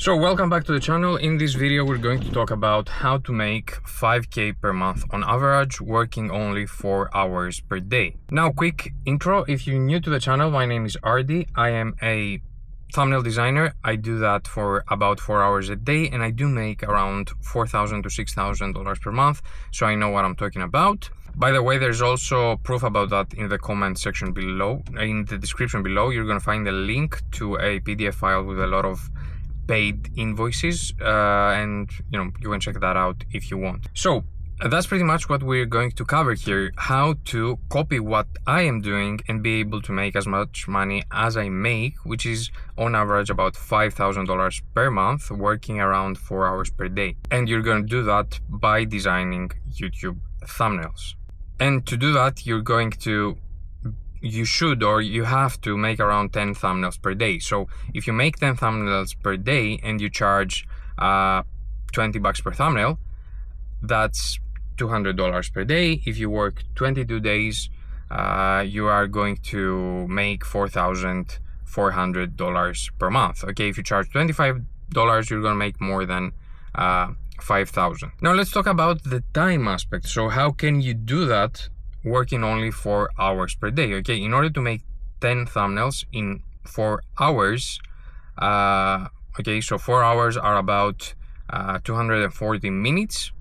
So welcome back to the channel. In this video we're going to talk about how to make 5k per month on average, working only 4 hours per day. Now, quick intro: if you're new to the channel, my name is Ardi. I am a thumbnail designer. I do that for about 4 hours a day, and I do make around $4,000 to $6,000 per month, so I know what I'm talking about. By the way, there's also proof about that in the comment section below. In the description below, you're going to find a link to a PDF file with a lot of paid invoices, and you can check that out if you want. So that's pretty much what we're going to cover here: how to copy what I am doing and be able to make as much money as I make, which is on average about $5,000 per month, working around 4 hours per day. And you're going to do that by designing YouTube thumbnails. And to do that, you should or you have to make around 10 thumbnails per day. So if you make 10 thumbnails per day and you charge $20 per thumbnail, that's $200 per day. If you work 22 days, you are going to make $4,400 per month. Okay, if you charge $25, you're going to make more than $5,000. Now let's talk about the time aspect. So how can you do that working only 4 hours per day? Okay, in order to make 10 thumbnails in 4 hours, okay, so 4 hours are about 240 minutes.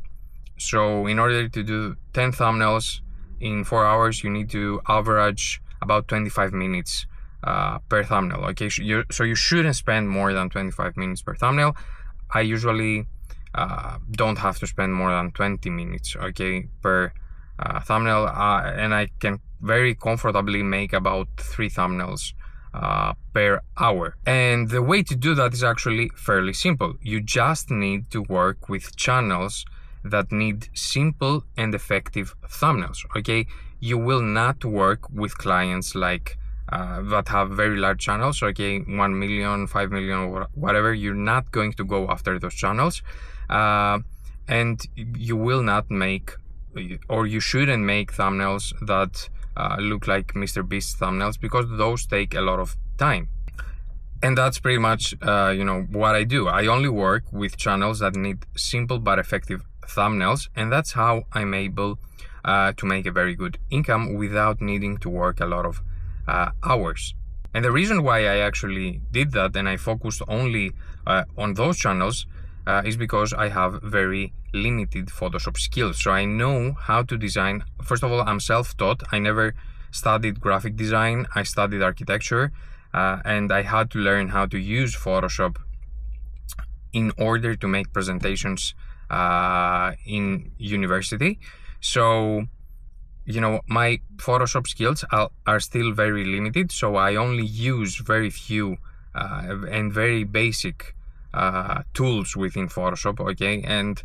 So in order to do 10 thumbnails in 4 hours, you need to average about 25 minutes per thumbnail. Okay, so you shouldn't spend more than 25 minutes per thumbnail. I usually don't have to spend more than 20 minutes, okay, per thumbnail, and I can very comfortably make about 3 thumbnails per hour. And the way to do that is actually fairly simple. You just need to work with channels that need simple and effective thumbnails. Okay, you will not work with clients like that have very large channels, okay, 1 million, 5 million, or whatever. You're not going to go after those channels, and you will not make, or you shouldn't make, thumbnails that look like Mr. Beast thumbnails, because those take a lot of time. And that's pretty much what I do. I only work with channels that need simple but effective thumbnails, and that's how I'm able to make a very good income without needing to work a lot of hours. And the reason why I actually did that and I focused only on those channels is because I have very limited Photoshop skills. So I know how to design. First of all, I'm self-taught. I never studied graphic design. I studied architecture, and I had to learn how to use Photoshop in order to make presentations in university. So my Photoshop skills are still very limited, so I only use very few and very basic tools within Photoshop, okay? And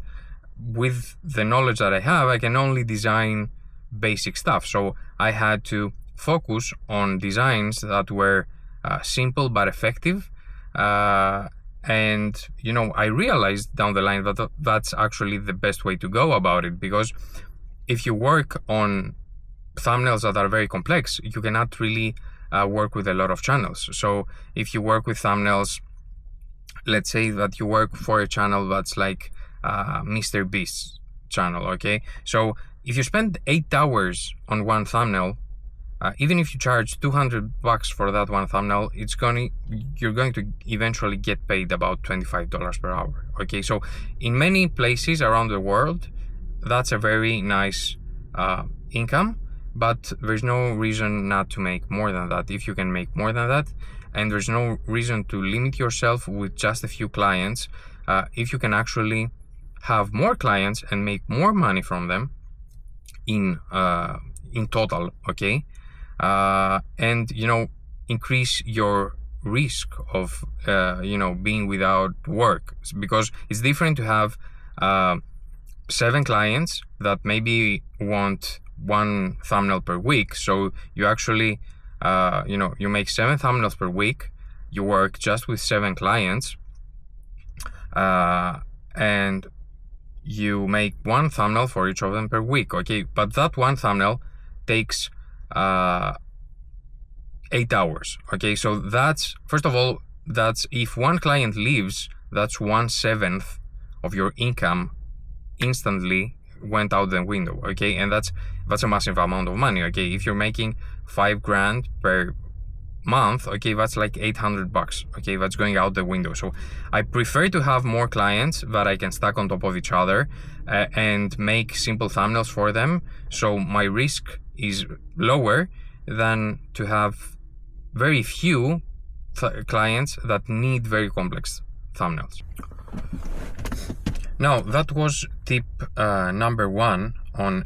with the knowledge that I have, I can only design basic stuff. So I had to focus on designs that were simple but effective, and I realized down the line that that's actually the best way to go about it, because if you work on thumbnails that are very complex, you cannot really work with a lot of channels. So if you work with thumbnails, let's say that you work for a channel that's like Mr. Beast's channel, okay? So if you spend 8 hours on one thumbnail, even if you charge $200 for that one thumbnail, you're going to eventually get paid about $25 per hour, okay? So in many places around the world, that's a very nice income, but there's no reason not to make more than that if you can make more than that. And there's no reason to limit yourself with just a few clients if you can actually have more clients and make more money from them in total, okay? And increase your risk of being without work, because it's different to have 7 clients that maybe want 1 thumbnail per week. So you actually you make 7 thumbnails per week, you work just with 7 clients, and you make 1 thumbnail for each of them per week, okay? But that 1 thumbnail takes 8 hours, okay? So that's, first of all, that's if 1 client leaves, that's 1/7 of your income instantly went out the window. Okay, and that's a massive amount of money. Okay, if you're making $5,000 per month, okay, that's like $800. Okay, that's going out the window. So I prefer to have more clients that I can stack on top of each other and make simple thumbnails for them, so my risk is lower than to have very few clients that need very complex thumbnails. Now, that was tip number 1 on,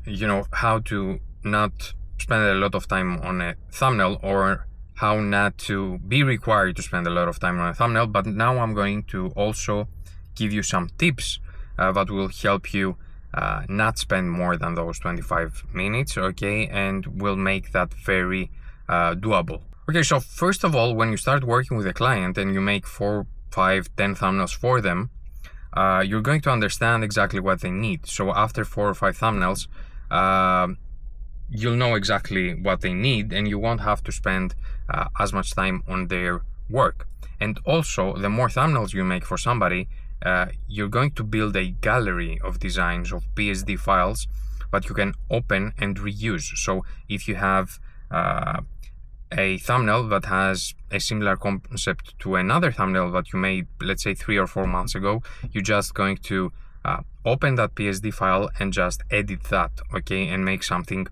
how to not spend a lot of time on a thumbnail, or how not to be required to spend a lot of time on a thumbnail. But now I'm going to also give you some tips that will help you not spend more than those 25 minutes, okay, and will make that very doable. Okay, so first of all, when you start working with a client and you make 4, 5, 10 thumbnails for them, you're going to understand exactly what they need. So after 4 or 5 thumbnails, you'll know exactly what they need, and you won't have to spend as much time on their work. And also, the more thumbnails you make for somebody, you're going to build a gallery of designs, of PSD files that you can open and reuse. So if you have a thumbnail that has a similar concept to another thumbnail that you made, let's say 3 or 4 months ago, you're just going to open that PSD file and just edit that, okay, and make something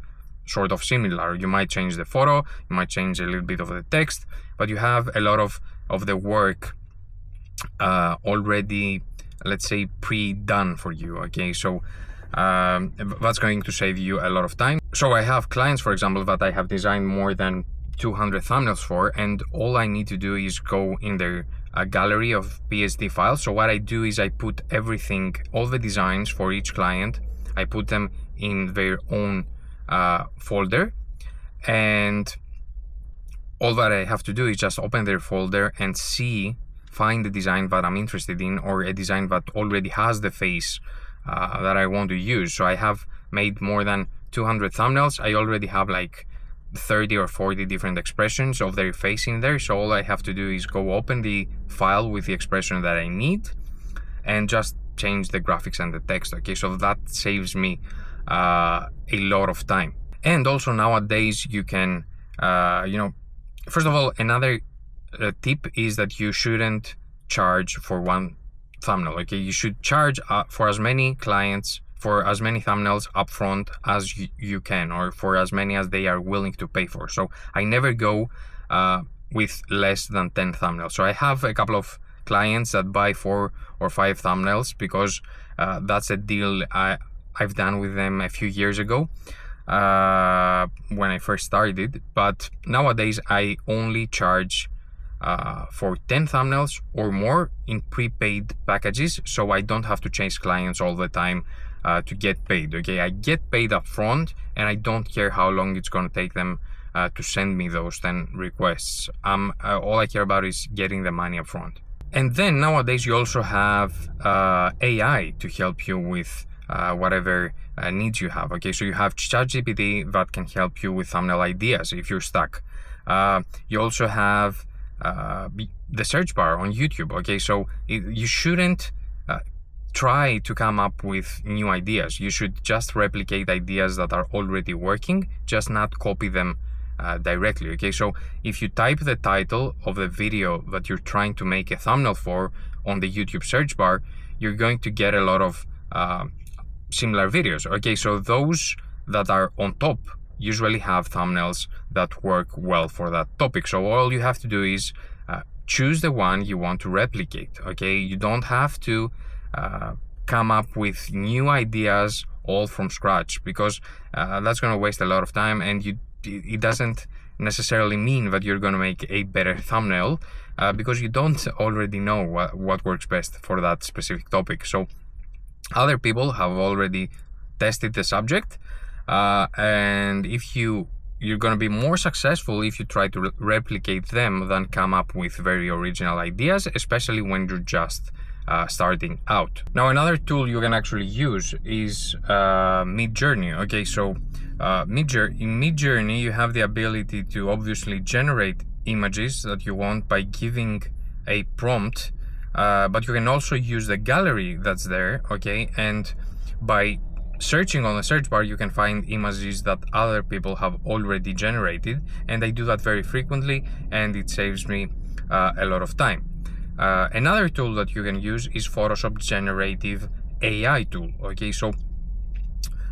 sort of similar. You might change the photo, you might change a little bit of the text, but you have a lot of the work already, let's say, pre-done for you, okay? So that's going to save you a lot of time. So I have clients, for example, that I have designed more than 200 thumbnails for, and all I need to do is go in their gallery of PSD files. So what I do is I put everything, all the designs for each client, I put them in their own folder, and all that I have to do is just open their folder and find the design that I'm interested in, or a design that already has the face that I want to use. So I have made more than 200 thumbnails. I already have like 30 or 40 different expressions of their face in there. So all I have to do is go open the file with the expression that I need and just change the graphics and the text. Okay, so that saves me a lot of time. And also nowadays you can, first of all, another tip is that you shouldn't charge for one thumbnail. Okay, you should charge for as many clients, for as many thumbnails upfront as you can, or for as many as they are willing to pay for. So I never go with less than 10 thumbnails. So I have a couple of clients that buy 4 or 5 thumbnails because that's a deal I've done with them a few years ago when I first started. But nowadays I only charge for 10 thumbnails or more in prepaid packages, so I don't have to chase clients all the time to get paid. Okay, I get paid up front, and I don't care how long it's going to take them to send me those 10 requests. All I care about is getting the money up front. And then nowadays you also have AI to help you with whatever needs you have. Okay, so you have ChatGPT that can help you with thumbnail ideas if you're stuck. You also have the search bar on YouTube. Okay, so you shouldn't try to come up with new ideas. You should just replicate ideas that are already working, just not copy them directly. Okay, so if you type the title of the video that you're trying to make a thumbnail for on the YouTube search bar, you're going to get a lot of similar videos. Okay, so those that are on top usually have thumbnails that work well for that topic. So all you have to do is choose the one you want to replicate. Okay, you don't have to come up with new ideas all from scratch, because that's going to waste a lot of time, and it doesn't necessarily mean that you're going to make a better thumbnail because you don't already know what works best for that specific topic. So other people have already tested the subject, and if you're going to be more successful if you try to replicate them than come up with very original ideas, especially when you're just starting out. Now, another tool you can actually use is Midjourney. Okay, so in Midjourney you have the ability to obviously generate images that you want by giving a prompt but you can also use the gallery that's there, okay? And by searching on the search bar, you can find images that other people have already generated, and I do that very frequently, and it saves me a lot of time. Another tool that you can use is Photoshop Generative AI tool, okay? So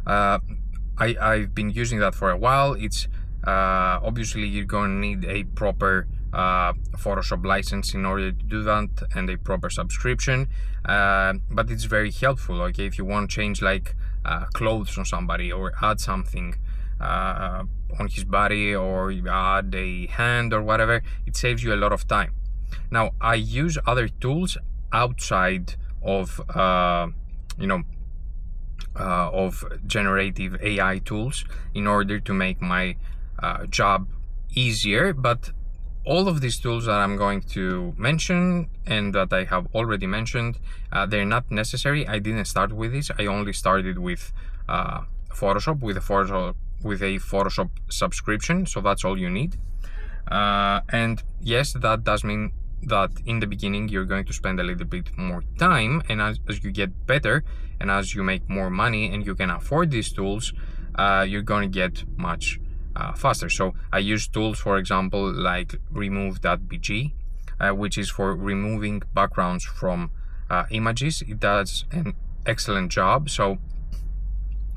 I've been using that for a while. It's obviously you're going to need a proper Photoshop license in order to do that, and a proper subscription, but it's very helpful, okay? If you want to change like clothes on somebody, or add something on his body, or add a hand or whatever, it saves you a lot of time. Now, I use other tools outside of of generative AI tools in order to make my job easier, but all of these tools that I'm going to mention and that I have already mentioned, they're not necessary. I didn't start with this. I only started with Photoshop, with a Photoshop subscription, so that's all you need. And yes, that does mean that in the beginning you're going to spend a little bit more time, and as you get better and as you make more money and you can afford these tools, you're going to get much faster. So I use tools, for example, like remove.bg, which is for removing backgrounds from images. It does an excellent job. So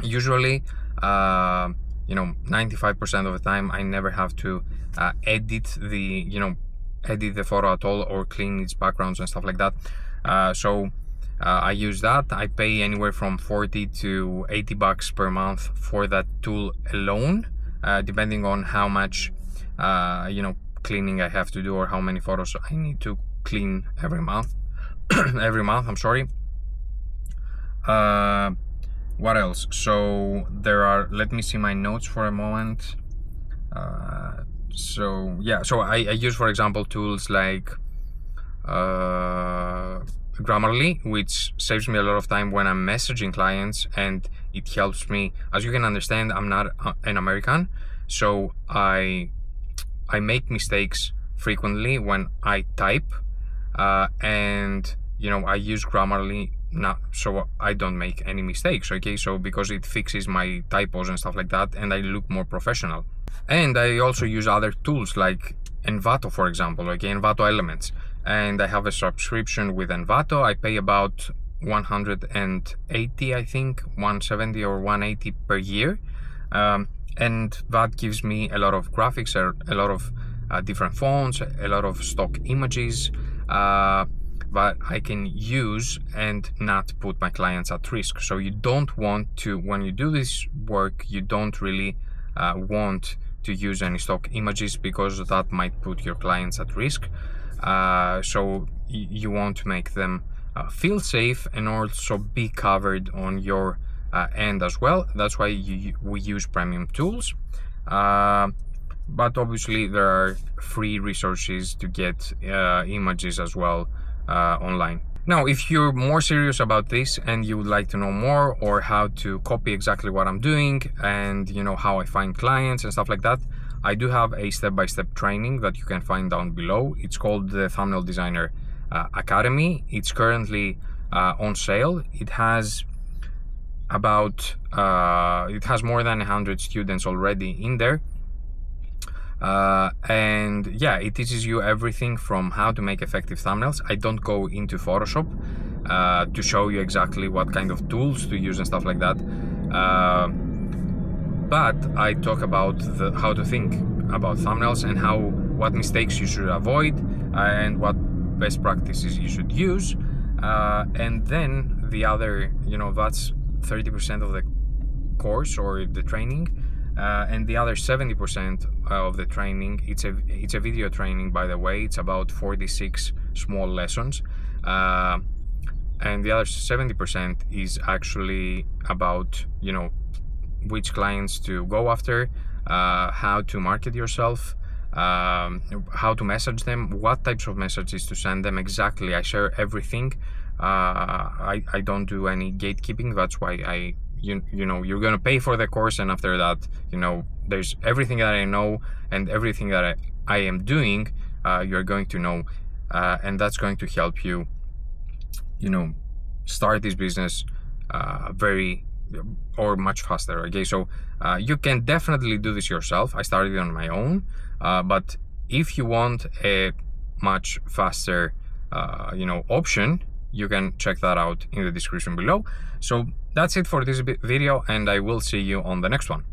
usually 95% of the time I never have to edit the photo at all, or clean its backgrounds and stuff like that. So I use that. I pay anywhere from $40 to $80 per month for that tool alone, depending on how much cleaning I have to do, or how many photos I need to clean every month. I'm sorry. What else? So there are, let me see my notes for a moment. So I use, for example, tools like Grammarly, which saves me a lot of time when I'm messaging clients, and it helps me. As you can understand, I'm not an American, so I make mistakes frequently when I type, and I use Grammarly so I don't make any mistakes, okay? So because it fixes my typos and stuff like that, and I look more professional. And I also use other tools like Envato, for example, okay? Envato Elements, and I have a subscription with Envato. I pay about 180, I think 170 or 180 per year, and that gives me a lot of graphics, a lot of different fonts, a lot of stock images that I can use and not put my clients at risk. So you don't want to, when you do this work, you don't really want to use any stock images, because that might put your clients at risk. So you want to make them feel safe and also be covered on your end as well. That's why we use premium tools. But obviously there are free resources to get images as well online. Now, if you're more serious about this and you would like to know more, or how to copy exactly what I'm doing, and how I find clients and stuff like that, I do have a step-by-step training that you can find down below. It's called the Thumbnail Designer Academy. It's currently on sale. It has more than 100 students already in there. And yeah, it teaches you everything from how to make effective thumbnails. I don't go into Photoshop to show you exactly what kind of tools to use and stuff like that, but I talk about how to think about thumbnails, and what mistakes you should avoid, and what best practices you should use, and then the other, that's 30% of the course or the training. And the other 70% of the training, it's a video training, by the way. It's about 46 small lessons, and the other 70% is actually about which clients to go after, how to market yourself, how to message them, what types of messages to send them exactly. I share everything. I don't do any gatekeeping. That's why you're gonna pay for the course, and after that, there's everything that I know and everything that I am doing, you're going to know, and that's going to help you start this business much faster. Okay, so you can definitely do this yourself. I started it on my own, but if you want a much faster option, you can check that out in the description below. So that's it for this video, and I will see you on the next one.